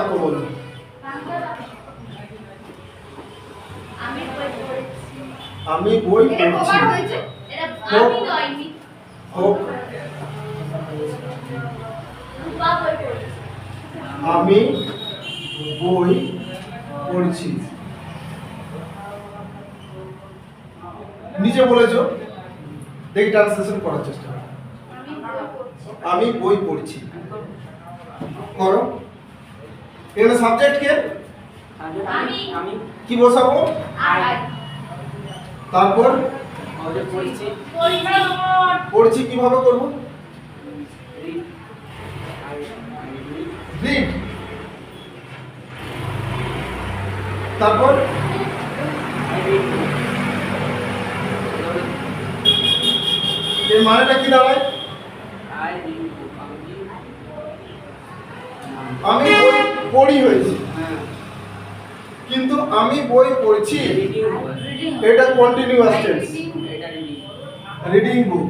বাক্য বলো। আমি বই পড়ছি। আমি বই পড়ছি। নিচে বলেছো, দেখি ট্রান্সলেশন করার চেষ্টা করো। আমি বই পড়ছি করো। এখানে সাবজেক্ট কে? আমি। কি বসাবো? তারপর পড়ছি কিভাবে করব? রিড। তারপর এর মানেটা কি দাঁড়ায়? আমি বই পড়ি হয়েছে, কিন্তু আমি বই পড়ছি এটা কন্টিনিউয়াস টেন্স। Reading book.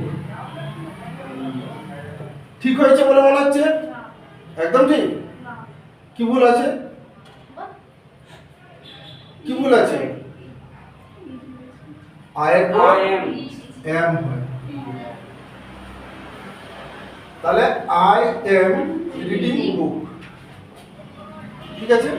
ঠিক হয়েছে বলে মনে হচ্ছে? একদম ঠিক। কি ভুল আছে? কি ভুল আছে? আয়ের পর এম হয়, তাহলে আই এম রিডিং বুক। ঠিক আছে।